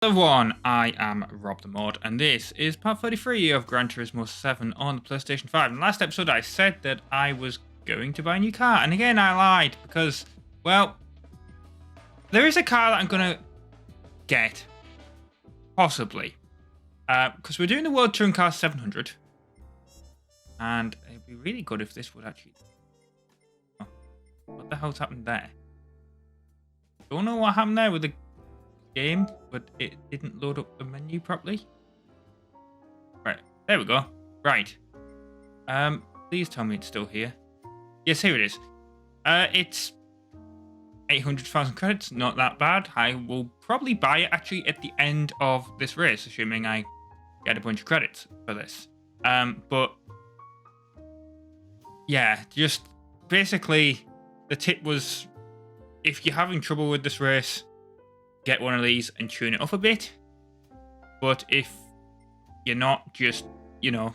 Hello everyone, I am RobtheMod, and this is part 33 of Gran Turismo 7 on the PlayStation 5. In the last episode I said that I was going to buy a new car, and again I lied, because, well, there is a car that I'm going to get, possibly, because we're doing the World Touring Car 700, and it'd be really good if this would actually... Oh, what the hell's happened there? Don't know what happened there with the game, but it didn't load up the menu properly. Right, there we go. Right. Please tell me it's still here. Yes, here it is. It's 800,000 credits, not that bad. I will probably buy it actually at the end of this race, assuming I get a bunch of credits for this. But yeah, just basically the tip was, if you're having trouble with this race, get one of these and tune it up a bit. But if you're not, just, you know,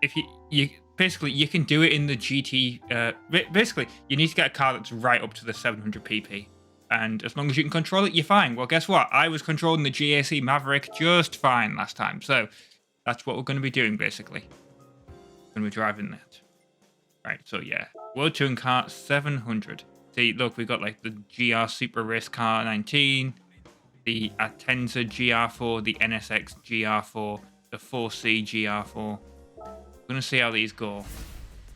if you basically you can do it in the GT. Basically, you need to get a car that's right up to the 700 pp, and as long as you can control it, you're fine. Well, guess what? I was controlling the GAC Maverick just fine last time, so that's what we're going to be doing basically. We're going to be driving that. Right. So yeah, World Touring Car 700. See, look, we've got like the GR Super Race Car 19, the Atenza GR4, the NSX GR4, the 4C GR4. We're going to see how these go.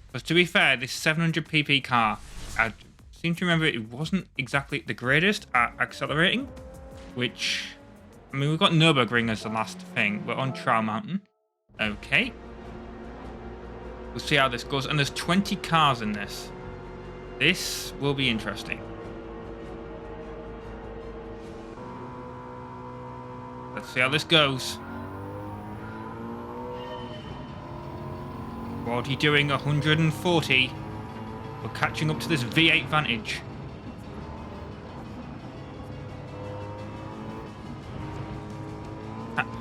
Because to be fair, this 700 pp car, I seem to remember it wasn't exactly the greatest at accelerating, which, I mean, we've got Nürburgring as the last thing. We're on Trial Mountain. Okay. We'll see how this goes. And there's 20 cars in this. This will be interesting. Let's see how this goes. What are you doing? 140. We're catching up to this V8 Vantage.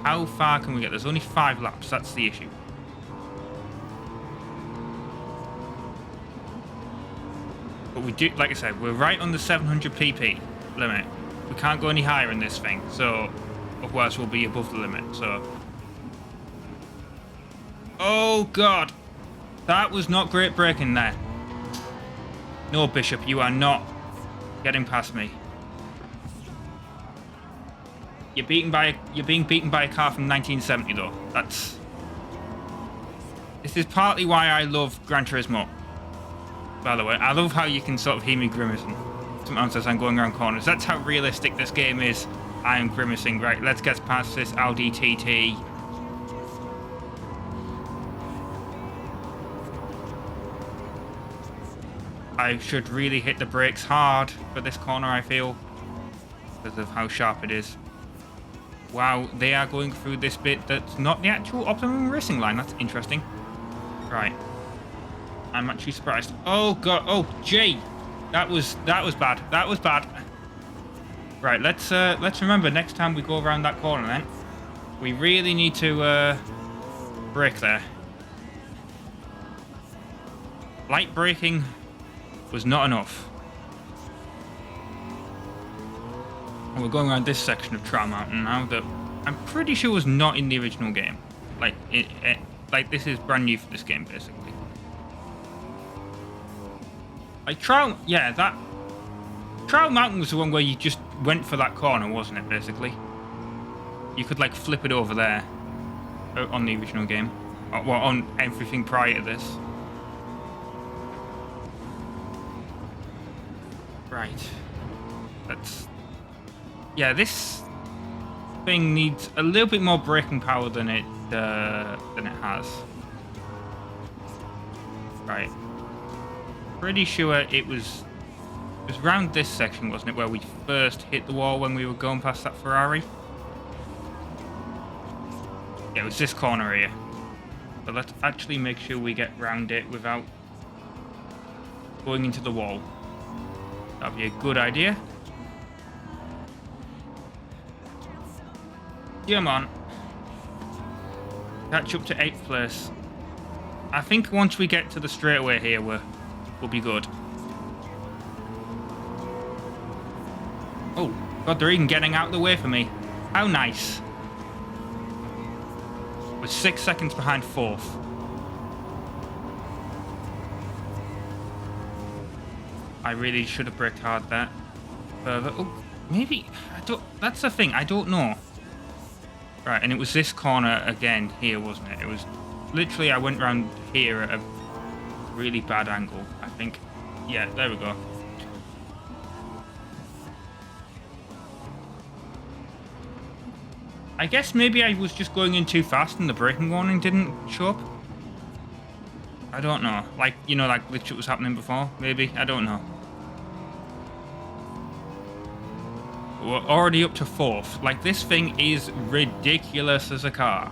How far can we get? There's only 5 laps. That's the issue. But we do, like I said, we're right on the 700 pp limit. We can't go any higher in this thing, so otherwise we'll be above the limit. So, oh god, that was not great braking there. No, Bishop, you are not getting past me. You're being beaten by a car from 1970 though. This is partly why I love Gran Turismo. By the way, I love how you can sort of hear me grimacing sometimes as I'm going around corners. That's how realistic this game is. I am grimacing. Right, let's get past this Audi TT. I should really hit the brakes hard for this corner, I feel, because of how sharp it is. Wow, they are going through this bit that's not the actual optimum racing line. That's interesting. Right. I'm actually surprised. Oh god, oh gee, that was bad. That was bad. Right, let's remember next time we go around that corner. Then we really need to brake there. Light braking was not enough. And we're going around this section of Trial Mountain now that I'm pretty sure was not in the original game. Like like this is brand new for this game basically. Like Trial Mountain was the one where you just went for that corner, wasn't it, basically? You could, like, flip it over there on the original game. Well, on everything prior to this. Right. Yeah, this thing needs a little bit more braking power than it has. Right. Pretty sure it was around this section, wasn't it, where we first hit the wall when we were going past that Ferrari? Yeah, it was this corner here. So let's actually make sure we get round it without going into the wall. That'd be a good idea. Come on. Catch up to 8th place. I think once we get to the straightaway here, we'll be good. Oh, God, they're even getting out of the way for me. How nice. We're 6 seconds behind 4th. I really should have braked hard there. Further. Oh, maybe. I don't. That's the thing. I don't know. Right, and it was this corner again here, wasn't it? It was literally, I went around here at a really bad angle, I think. Yeah, there we go. I guess maybe I was just going in too fast and the braking warning didn't show up. I don't know. Like, you know, like literally was happening before, maybe. I don't know. We're already up to 4th. Like, this thing is ridiculous as a car.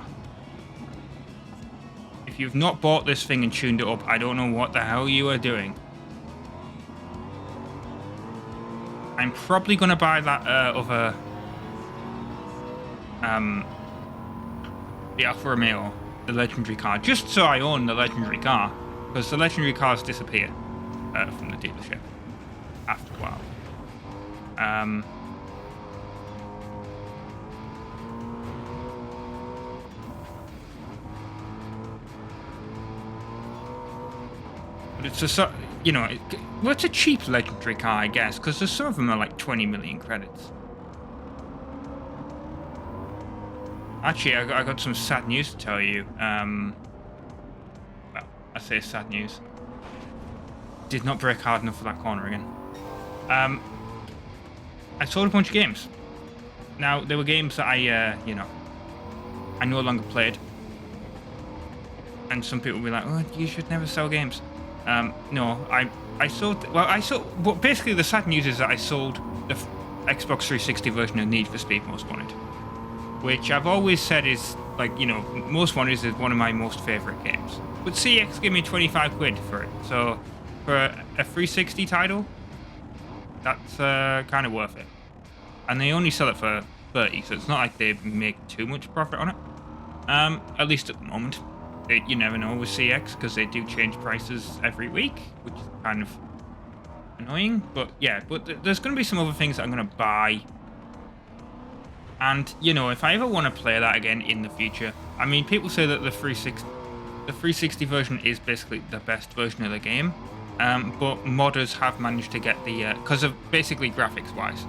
If you've not bought this thing and tuned it up, I don't know what the hell you are doing. I'm probably going to buy that other... the Alfa Romeo, the legendary car, just so I own the legendary car. Because the legendary cars disappear from the dealership after a while. It's a, you know, well, it's a cheap legendary car, I guess, because some of them are like 20 million credits. Actually, I got some sad news to tell you. Well, I say sad news. Did not brake hard enough for that corner again. I sold a bunch of games. Now, there were games that I, you know, I no longer played. And some people will be like, oh, you should never sell games. No, I sold, but basically the sad news is that I sold the Xbox 360 version of Need for Speed Most Wanted, which I've always said is, like, you know, Most Wanted is one of my most favourite games. But CX gave me 25 quid for it, so for a 360 title, that's kind of worth it. And they only sell it for 30, so it's not like they make too much profit on it, at least at the moment. You never know with CX, because they do change prices every week, which is kind of annoying. But yeah, but there's going to be some other things that I'm going to buy. And, you know, if I ever want to play that again in the future, I mean, people say that the 360 version is basically the best version of the game. But modders have managed to get the, because of basically graphics-wise.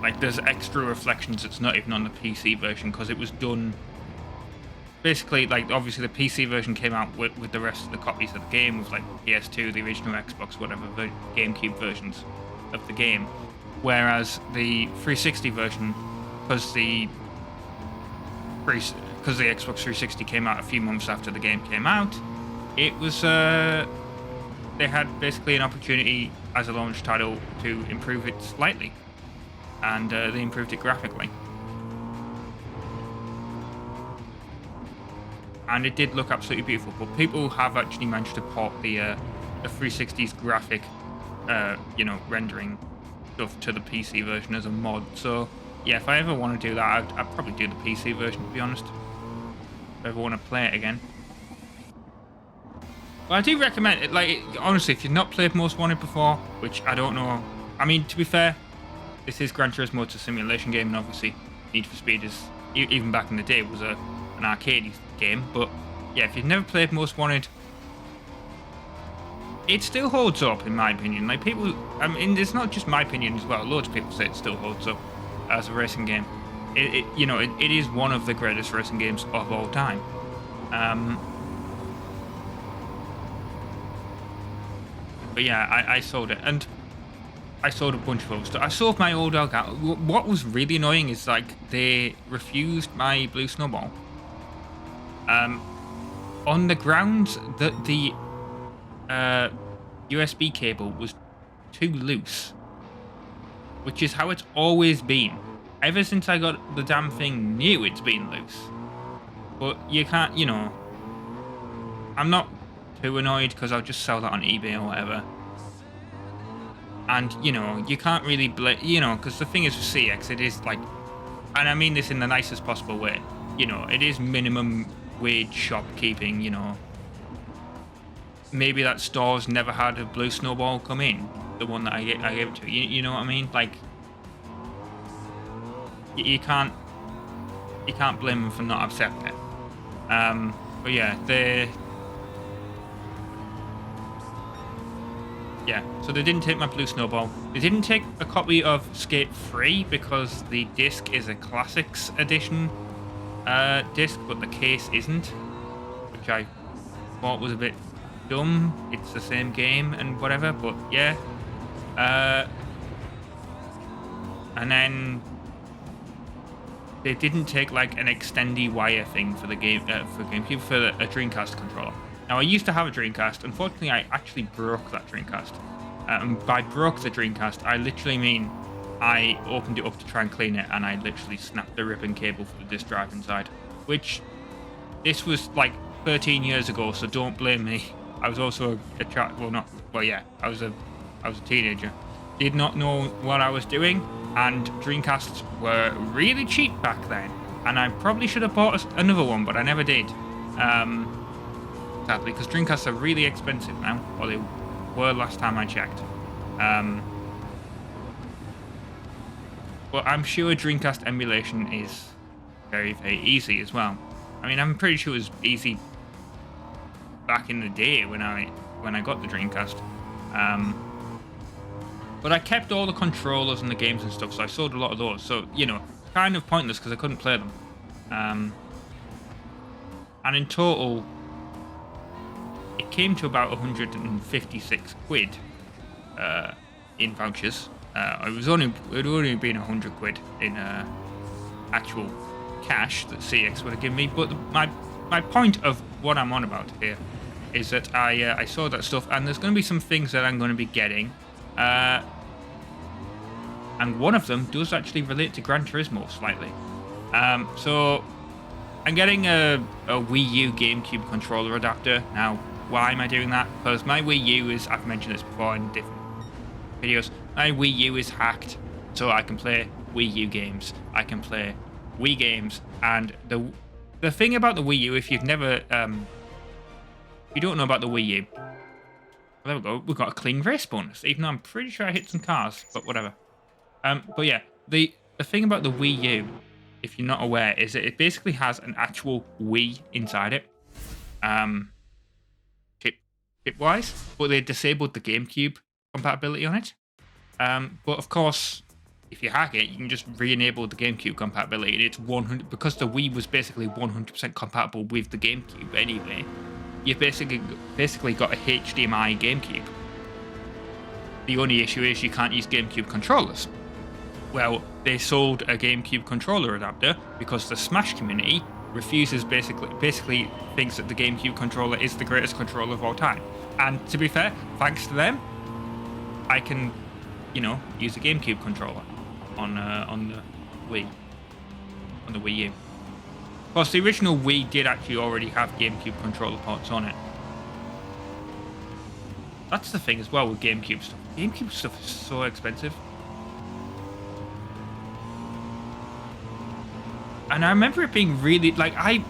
Like, there's extra reflections that's not even on the PC version, because it was done... Basically, like, obviously the PC version came out with the rest of the copies of the game, with, like, PS2, the original Xbox, whatever, the GameCube versions of the game. Whereas the 360 version, because the Xbox 360 came out a few months after the game came out, it was... they had basically an opportunity as a launch title to improve it slightly. And they improved it graphically. And it did look absolutely beautiful, but people have actually managed to port the 360's graphic, you know, rendering stuff to the PC version as a mod. So, yeah, if I ever want to do that, I'd probably do the PC version, to be honest. If I ever want to play it again. But I do recommend it, like, honestly, if you've not played Most Wanted before, which I don't know, I mean, to be fair, this is Gran Turismo, it's a simulation game, and obviously Need for Speed is, even back in the day, was an arcade game. But yeah, if you've never played Most Wanted, it still holds up, in my opinion. Like, people, I mean, it's not just my opinion as well. Loads of people say it still holds up as a racing game. You know, it is one of the greatest racing games of all time. But yeah, I sold it, and I sold a bunch of other stuff. I sold my old Elgato. What was really annoying is, like, they refused my blue snowball. On the grounds that the USB cable was too loose. Which is how it's always been. Ever since I got the damn thing new, it's been loose. But you can't, you know... I'm not too annoyed, because I'll just sell that on eBay or whatever. And, you know, you can't really you know, because the thing is with CX, it is like, and I mean this in the nicest possible way, you know, it is minimum wage shopkeeping, you know. Maybe that store's never had a blue snowball come in, the one that I gave it to, you know what I mean? Like, you can't blame them for not accepting it. But yeah, so they didn't take my Blue Snowball. They didn't take a copy of Skate 3 because the disc is a Classics edition disc, but the case isn't, which I thought was a bit dumb. It's the same game and whatever, but yeah. And then they didn't take like an extendy wire thing for the game for GameCube for a Dreamcast controller. Now, I used to have a Dreamcast. Unfortunately, I actually broke that Dreamcast. And by broke the Dreamcast, I literally mean I opened it up to try and clean it, and I literally snapped the ribbon cable for the disk drive inside. Which, this was like 13 years ago, so don't blame me. I was also a child. I was a teenager. Did not know what I was doing, and Dreamcasts were really cheap back then. And I probably should have bought another one, but I never did. Sadly, because Dreamcasts are really expensive now, or they were last time I checked. But I'm sure Dreamcast emulation is very, very easy as well. I mean, I'm pretty sure it was easy back in the day when I got the Dreamcast. But I kept all the controllers and the games and stuff, so I sold a lot of those. So, you know, kind of pointless because I couldn't play them. And in total, it came to about 156 quid in vouchers. It would only been 100 quid in actual cash that CX would have given me. But my point of what I'm on about here is that I saw that stuff, and there's going to be some things that I'm going to be getting. And one of them does actually relate to Gran Turismo slightly. So I'm getting a Wii U GameCube controller adapter. Now, why am I doing that? Because my Wii U is, I've mentioned this before in different videos, my Wii U is hacked, so I can play Wii U games. I can play Wii games, and the thing about the Wii U, if you've never, if you don't know about the Wii U, well, there we go, we've got a clean race bonus, even though I'm pretty sure I hit some cars, but whatever. But yeah, the thing about the Wii U, if you're not aware, is that it basically has an actual Wii inside it. Chip-wise, but they disabled the GameCube compatibility on it. But of course, if you hack it, you can just re-enable the GameCube compatibility, and it's 100 because the Wii was basically 100% compatible with the GameCube anyway. You've basically got a HDMI GameCube. The only issue is you can't use GameCube controllers. Well, they sold a GameCube controller adapter because the Smash community refuses basically thinks that the GameCube controller is the greatest controller of all time. And to be fair, thanks to them, I can, use a GameCube controller on the Wii U. Of course, the original Wii did actually already have GameCube controller ports on it. That's the thing as well with GameCube stuff. GameCube stuff is so expensive. And I remember it being really, like, I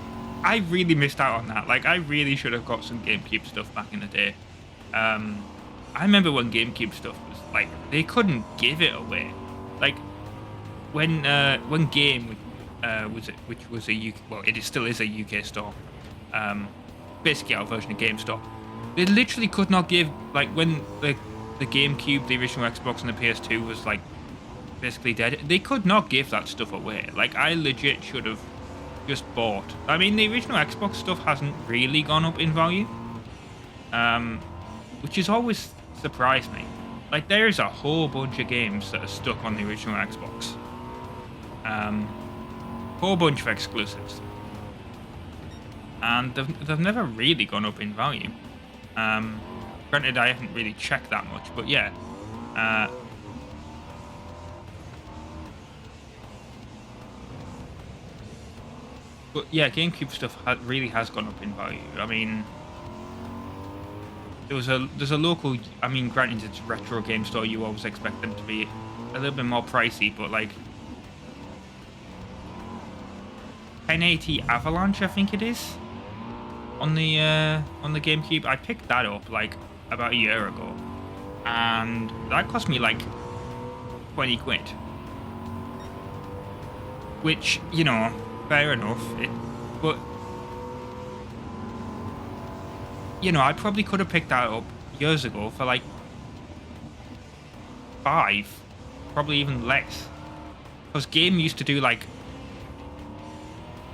really missed out on that. Like, I really should have got some GameCube stuff back in the day. I remember when GameCube stuff was, like, they couldn't give it away. Like, when Game, which was a UK, well, it still is a UK store, basically our version of GameStop, they literally could not give, like, when the GameCube, the original Xbox, and the PS2 was, like, basically dead, they could not give that stuff away. Like, I legit should have just bought. I mean, the original Xbox stuff hasn't really gone up in value, which has always surprised me. Like, there's a whole bunch of games that are stuck on the original Xbox. Whole bunch of exclusives. And they've never really gone up in value. Granted, I haven't really checked that much, but yeah. But yeah, GameCube stuff really has gone up in value. I mean, there's a local. I mean, granted, it's a retro game store. You always expect them to be a little bit more pricey, but like 1080 Avalanche, I think it is, on the GameCube. I picked that up like about a year ago, and that cost me like 20 quid. which, you know, fair enough. But, you know, I probably could have picked that up years ago for like 5, probably even less. Because Game used to do like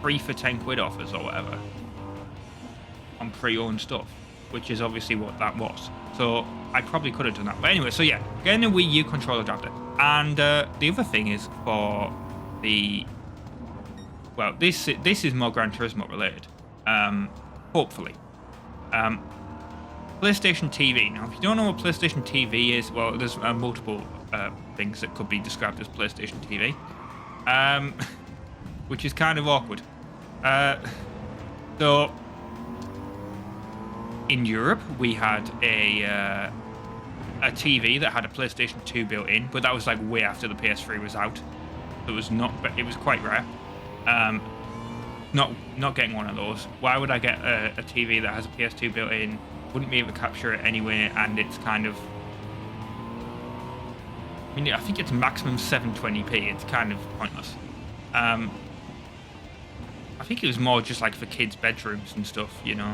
3 for 10 quid offers or whatever on pre-owned stuff, which is obviously what that was. So I probably could have done that. But anyway, so yeah, getting a Wii U controller adapter. And the other thing is for the... Well, this is more Gran Turismo related. Hopefully. PlayStation TV. Now, if you don't know what PlayStation TV is, well, there's multiple things that could be described as PlayStation TV. Which is kind of awkward. So... In Europe, we had a TV that had a PlayStation 2 built in, but that was like way after the PS3 was out. It was not, but it was quite rare. Not getting one of those. Why would I get a TV that has a PS2 built in? Wouldn't be able to capture it anyway, and it's kind of... I mean, I think it's maximum 720p. It's kind of pointless. I think it was more just like for kids' bedrooms and stuff, you know.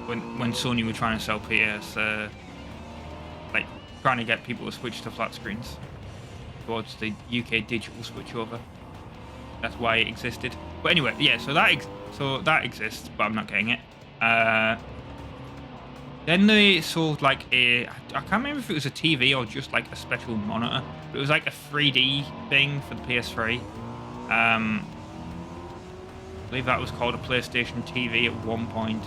When Sony were trying to sell like trying to get people to switch to flat screens towards the UK digital switchover. That's why it existed. But anyway, yeah. So that exists, but I'm not getting it. Then they sold like I can't remember if it was a TV or just like a special monitor. But it was like a 3D thing for the PS3. I believe that was called a PlayStation TV at one point.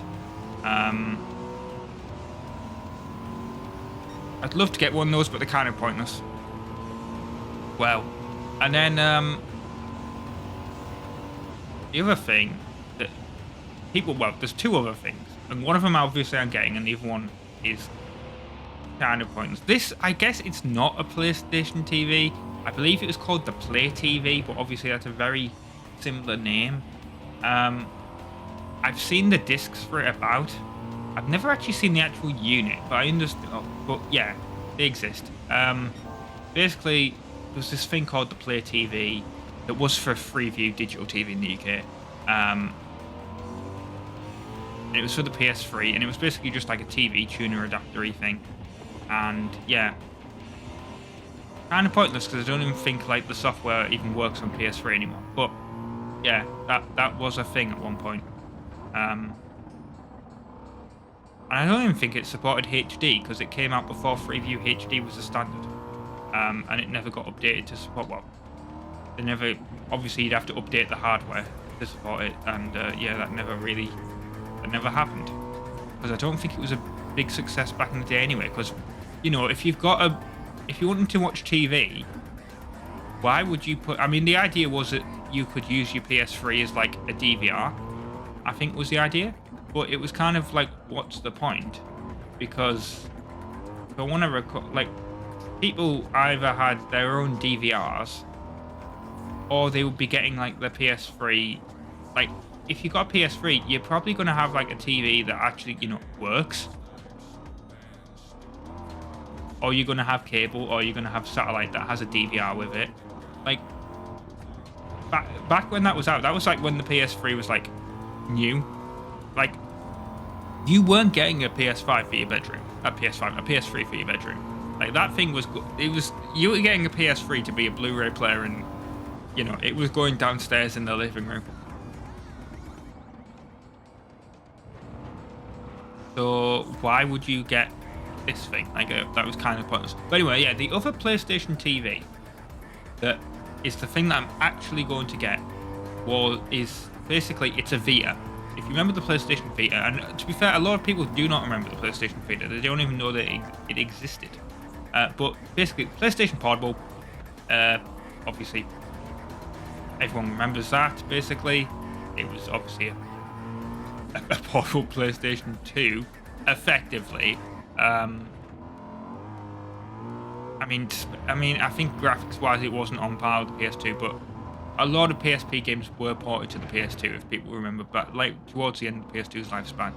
I'd love to get one of those, but they're kind of pointless. Well, and then the other thing that people, well, there's 2 other things, and one of them obviously I'm getting, and the other one is kind of pointless. This, I guess it's not a PlayStation TV. I believe it was called the Play TV, but obviously that's a very similar name. I've seen the discs for it about. I've never actually seen the actual unit, but I understand. Oh, but yeah, they exist. Basically, there was this thing called the Play TV that was for Freeview digital TV in the UK. And it was for the PS3, and it was basically just like a TV tuner adapter-y thing. And yeah, kind of pointless because I don't even think like the software even works on PS3 anymore. But yeah, that was a thing at one point. And I don't even think it supported HD because it came out before Freeview HD was a standard, and it never got updated to support. Well, they never. Obviously, you'd have to update the hardware to support it, and yeah, that never happened because I don't think it was a big success back in the day anyway. Because you know, if you wanted to watch TV, why would you put? I mean, the idea was that you could use your PS3 as like a DVR. I think was the idea, but it was kind of like, what's the point? Because if I want to record, like, people either had their own DVRs, or they would be getting like the PS3. Like, if you got a PS3, you're probably going to have like a TV that actually, you know, works, or you're going to have cable, or you're going to have satellite that has a DVR with it. Like, back when that was out, that was like when the PS3 was like new. Like, you weren't getting a PS5 for your bedroom. A PS3 for your bedroom. Like, that thing was, you were getting a PS3 to be a Blu-ray player, and, you know, it was going downstairs in the living room. So, why would you get this thing? Like, that was kind of pointless. But anyway, yeah, the other PlayStation TV that is the thing that I'm actually going to get is basically, it's a Vita. If you remember the PlayStation Vita, and to be fair, a lot of people do not remember the PlayStation Vita. They don't even know that it existed. But basically, PlayStation Portable, obviously, everyone remembers that, basically. It was obviously a portable PlayStation 2, effectively. I mean, I think graphics-wise it wasn't on par with the PS2, but a lot of PSP games were ported to the PS2, if people remember, but like towards the end of the PS2's lifespan.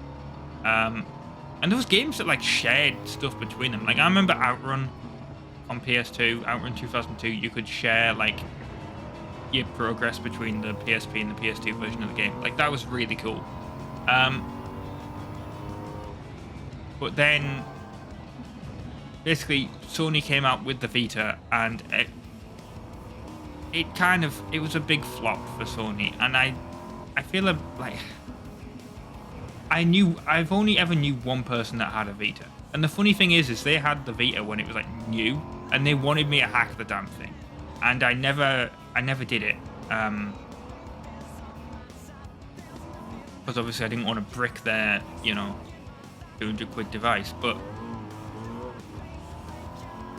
And there was games that like shared stuff between them. Like, I remember Outrun on PS2, Outrun 2002. You could share like your progress between the PSP and the PS2 version of the game. Like, that was really cool. But then basically Sony came out with the Vita, and it was a big flop for Sony, and I feel like I've only ever knew one person that had a Vita, and the funny thing is they had the Vita when it was like new, and they wanted me to hack the damn thing, and I never did it, because obviously I didn't want to brick their, you know, 200 quid device. But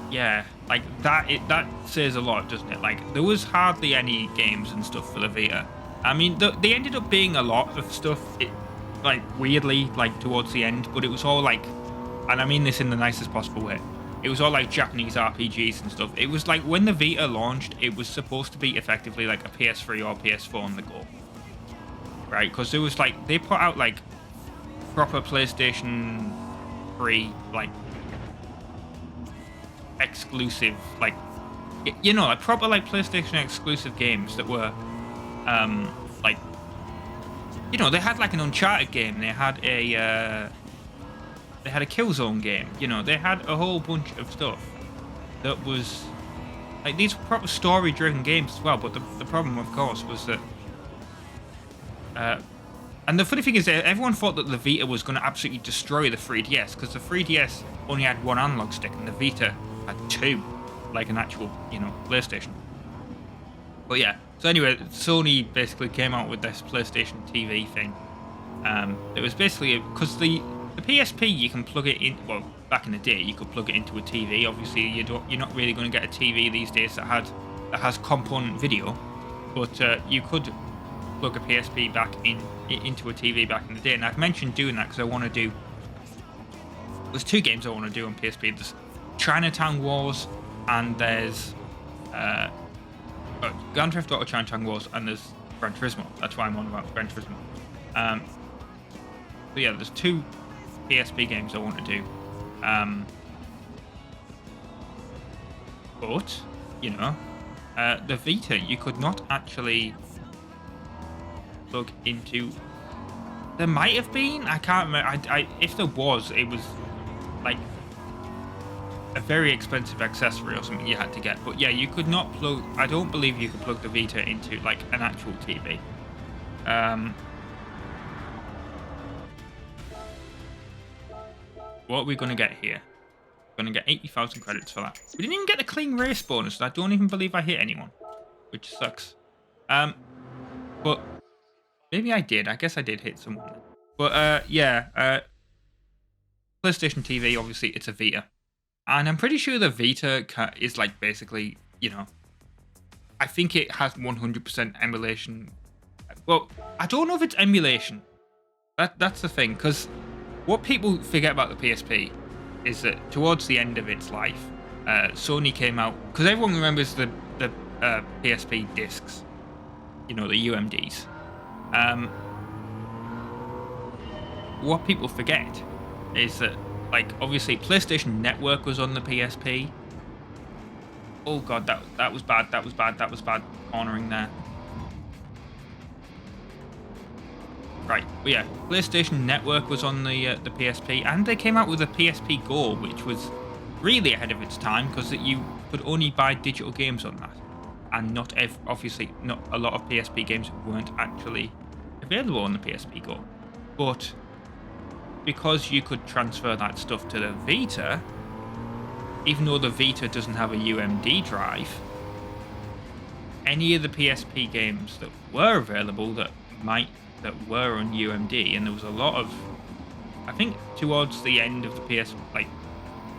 yeah, like that says a lot, doesn't it? Like, there was hardly any games and stuff for the Vita. I mean, they ended up being a lot of stuff, like weirdly, like towards the end, but it was all like, and I mean this in the nicest possible way, it was all like Japanese RPGs and stuff. It was like when the Vita launched, it was supposed to be effectively like a PS3 or PS4 on the go, right? Because there was like, they put out like proper PlayStation 3 like exclusive, like, you know, like proper like PlayStation exclusive games that were like, you know, they had like an Uncharted game, they had a Killzone game, you know, they had a whole bunch of stuff that was like, these were proper story driven games as well. But the problem, of course, was that and the funny thing is that everyone thought that the Vita was going to absolutely destroy the 3DS, because the 3DS only had one analog stick and the Vita had two, like an actual, you know, PlayStation. But yeah, so anyway, Sony basically came out with this PlayStation TV thing. It was basically, because the PSP, you can plug it in, well, back in the day, you could plug it into a TV. Obviously, you're not really going to get a TV these days that has component video, but you could plug a PSP back into a TV back in the day. And I've mentioned doing that because I want to do, there's two games I want to do on PSP. There's Chinatown Wars, and there's Gran Theft Auto Chinatown Wars, and there's Gran Turismo. That's why I'm on about Gran Turismo. So yeah, there's two PSP games I want to do. But, you know, the Vita, you could not actually plug into. There might have been, I can't remember. If there was, it was like a very expensive accessory or something you had to get. But yeah, you could not plug, I don't believe you could plug the Vita into like an actual TV. What are we going to get here? We're going to get 80,000 credits for that. We didn't even get the clean race bonus. I don't even believe I hit anyone, which sucks. But maybe I did. I guess I did hit someone. But yeah, PlayStation TV, obviously it's a Vita. And I'm pretty sure the Vita is like basically, you know, I think it has 100% emulation. Well, I don't know if it's emulation. That's the thing, because what people forget about the PSP is that towards the end of its life, Sony came out, because everyone remembers the PSP discs, you know, the UMDs. What people forget is that, like, obviously PlayStation Network was on the PSP. Oh god, that was bad. That was bad cornering there. Right, but yeah, PlayStation Network was on the PSP, and they came out with a PSP Go, which was really ahead of its time, because you could only buy digital games on that, and obviously not a lot of PSP games weren't actually available on the PSP Go. But because you could transfer that stuff to the Vita, even though the Vita doesn't have a UMD drive, any of the PSP games that were available that were on UMD, and there was a lot of, I think towards the end of the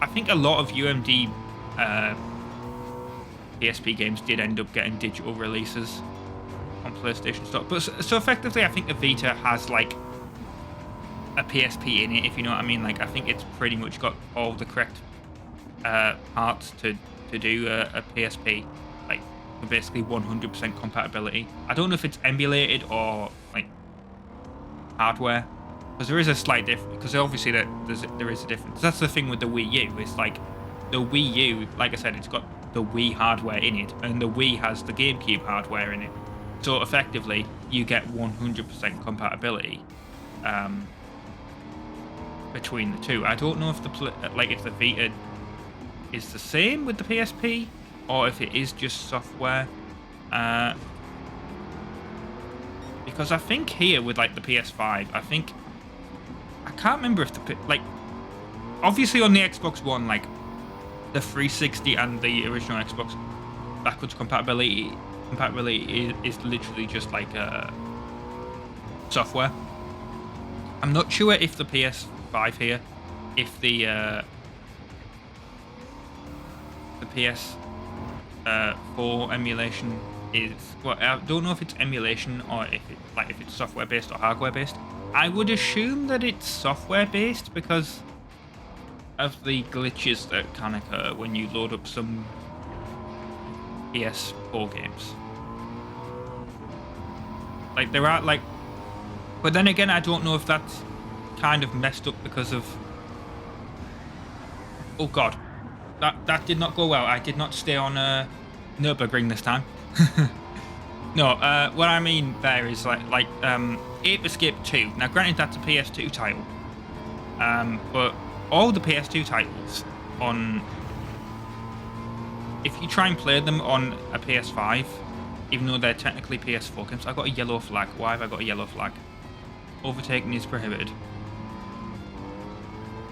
I think a lot of UMD PSP games did end up getting digital releases on PlayStation Store. But so effectively, I think the Vita has like a PSP in it, if you know what I mean. Like, I think it's pretty much got all the correct parts to do a PSP, like basically 100% compatibility. I don't know if it's emulated or like hardware, because there is a slight difference, because obviously there is a difference. That's the thing with the Wii U. It's like the Wii U, like I said, it's got the Wii hardware in it, and the Wii has the GameCube hardware in it. So effectively, you get 100% compatibility between the two. I don't know if if the Vita is the same with the PSP, or if it is just software. Because I think here with like the PS5, I can't remember if obviously on the Xbox One, like the 360 and the original Xbox, backwards compatibility is literally just like software. I'm not sure if the PS5 here, if the PS4 emulation is, well, I don't know if it's emulation or if it's software based or hardware based. I would assume that it's software based because of the glitches that can occur when you load up some PS4 games. Like there are but then again, I don't know if that's kind of messed up because of. Oh god, that did not go well. I did not stay on Nürburgring this time. No, what I mean there is Ape Escape 2. Now, granted, that's a PS2 title, but all the PS2 titles if you try and play them on a PS5, even though they're technically PS4 games. I got a yellow flag. Why have I got a yellow flag? Overtaking is prohibited.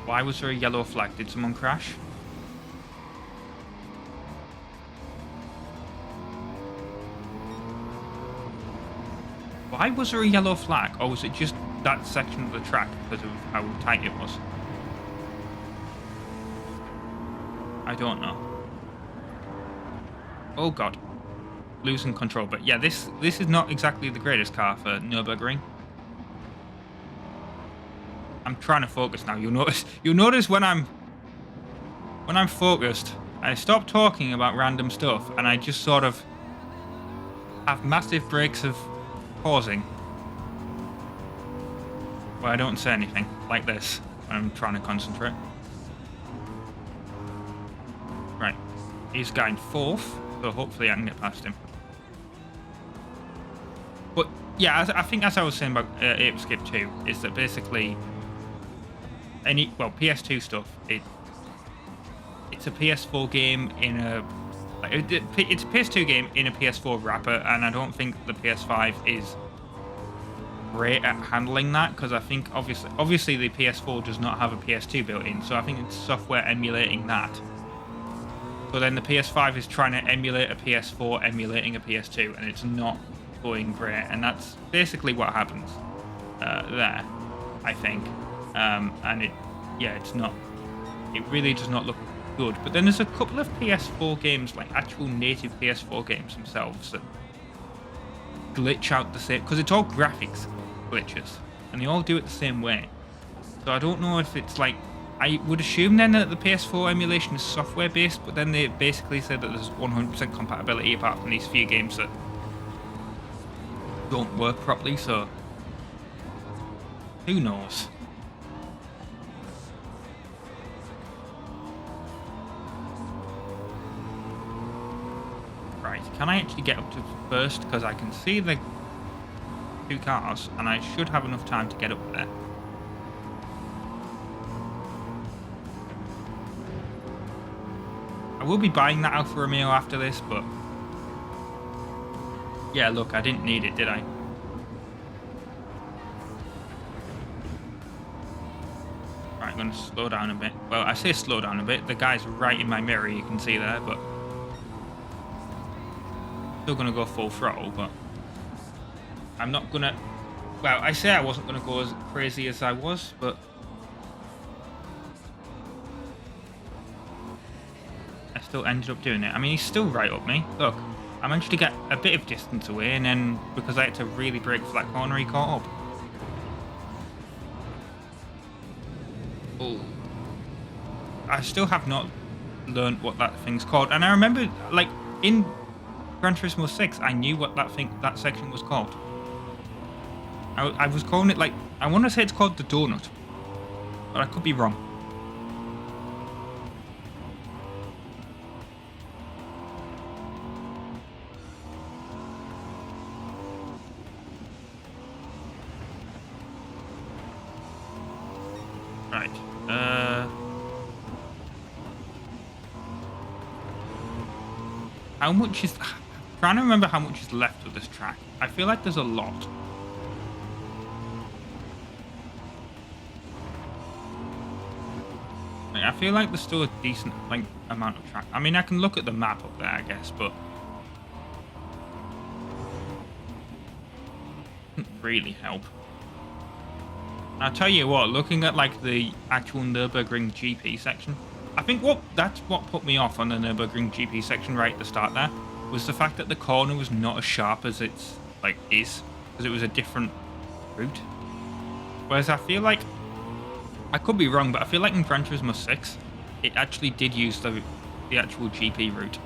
Why was there a yellow flag? Did someone crash? Why was there a yellow flag? Or was it just that section of the track because of how tight it was? I don't know. Oh god. Losing control. But yeah, this is not exactly the greatest car for Nürburgring. I'm trying to focus now. You'll notice when I'm focused, I stop talking about random stuff and I just sort of have massive breaks of pausing where I don't say anything, like this, when I'm trying to concentrate. Right, he's going fourth, so hopefully I can get past him. But yeah, I think as I was saying about Ape Escape 2, is that basically PS2 stuff, it's a PS4 game in a it's a PS2 game in a PS4 wrapper, and I don't think the PS5 is great at handling that, because I think obviously the PS4 does not have a PS2 built in, so I think it's software emulating that. So then the PS5 is trying to emulate a PS4 emulating a PS2, and it's not going great, and that's basically what happens there, I think. And it really does not look good. But then there's a couple of PS4 games, like actual native PS4 games themselves, that glitch out the same, because it's all graphics glitches and they all do it the same way. So I don't know if it's like, I would assume then that the PS4 emulation is software based, but then they basically said that there's 100% compatibility apart from these few games that don't work properly, so who knows. Can I actually get up to first? Because I can see the two cars, and I should have enough time to get up there. I will be buying that Alfa Romeo after this, but yeah, look, I didn't need it, did I? Right, I'm going to slow down a bit. Well, I say slow down a bit. The guy's right in my mirror, you can see there, but still going to go full throttle, but I'm not going to. Well, I say I wasn't going to go as crazy as I was, but I still ended up doing it. I mean, he's still right up me. Look, I managed to get a bit of distance away, and then because I had to really brake for that corner, he caught up. Oh, I still have not learned what that thing's called, and I remember, like, in Gran Turismo 6, I knew what that section was called. I was calling it, like, I want to say it's called the donut, but I could be wrong. How much is... I'm trying to remember how much is left of this track. I feel like there's a lot. I feel like there's still a decent amount of track. I mean, I can look at the map up there, I guess, but doesn't really help. I'll tell you what, looking at like the actual Nürburgring GP section, I think that's what put me off on the Nürburgring GP section right at the start there, was the fact that the corner was not as sharp as it's is, because it was a different route. Whereas I feel like, I could be wrong, but I feel like in Gran Turismo 6, it actually did use the actual GP route.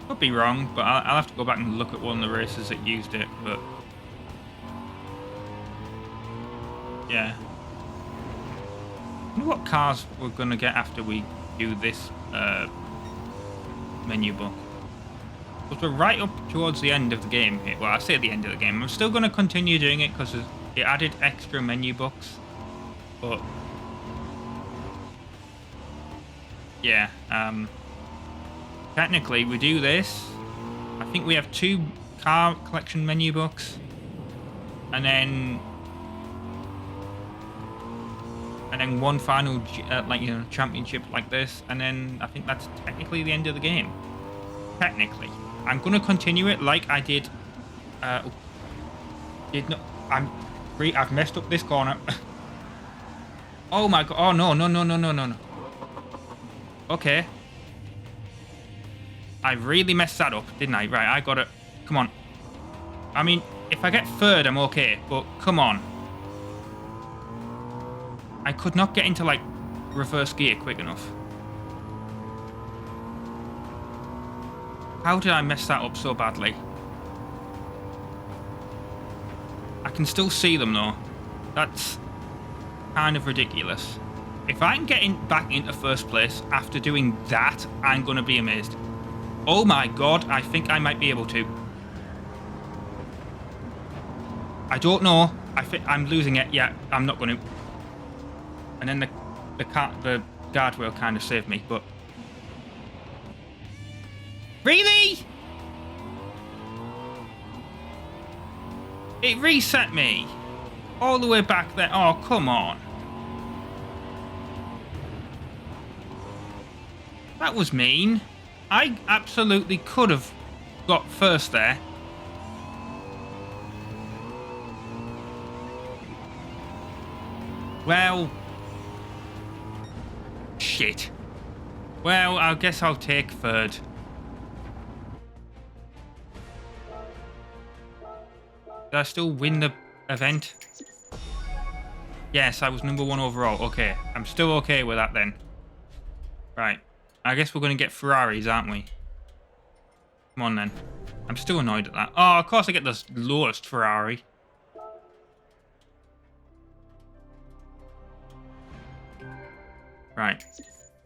Could be wrong, but I'll have to go back and look at one of the races that used it, but yeah. I wonder what cars we're going to get after we do this menu book. Because we're right up towards the end of the game here. Well, I say the end of the game. I'm still going to continue doing it because it added extra menu books. But yeah, technically we do this. I think we have 2 car collection menu books. And then one final championship like this, and then I think that's technically the end of the game. Technically, I'm gonna continue it like I did. I've messed up this corner. Oh my god! Oh no! Okay, I really messed that up, didn't I? Right, I got it. Come on. I mean, if I get third, I'm okay, but come on. I could not get into, reverse gear quick enough. How did I mess that up so badly? I can still see them, though. That's kind of ridiculous. If I can get back into first place after doing that, I'm going to be amazed. Oh my god, I think I might be able to. I don't know. I'm losing it. Yeah, I'm not going to. And then the guardrail kind of saved me, but really? It reset me all the way back there. Oh, come on. That was mean. I absolutely could have got first there. Well, shit. Well, I guess I'll take third. Did I still win the event? Yes, I was number 1 overall. Okay, I'm still okay with that then. Right. I guess we're going to get Ferraris, aren't we? Come on then. I'm still annoyed at that. Oh, of course I get the lowest Ferrari. Right.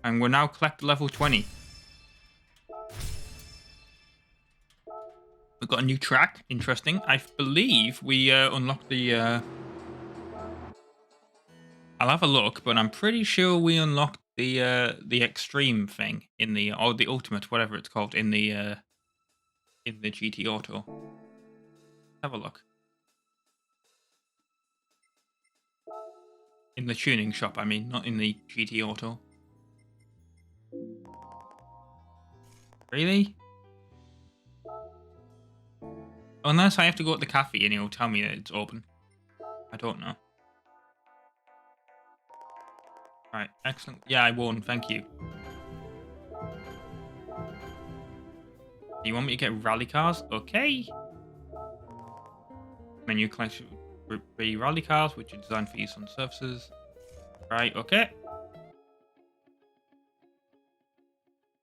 And we're now collect level 20. We've got a new track. Interesting. I believe we unlocked the... I'll have a look, but I'm pretty sure we unlocked the extreme thing in the... Or the ultimate, whatever it's called, in the GT Auto. Have a look. In the tuning shop, I mean, not in the GT Auto. Really? Unless I have to go to the cafe and he'll tell me that it's open. I don't know. Right, excellent. Yeah, I won, thank you. You want me to get rally cars? Okay. Menu collection. 3 rally cars, which are designed for use on surfaces. Right, okay.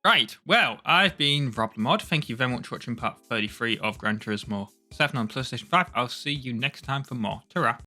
Right, well, I've been RobtheMod. Thank you very much for watching part 33 of Gran Turismo 7 on PlayStation 5. I'll see you next time for more. Ta-ra.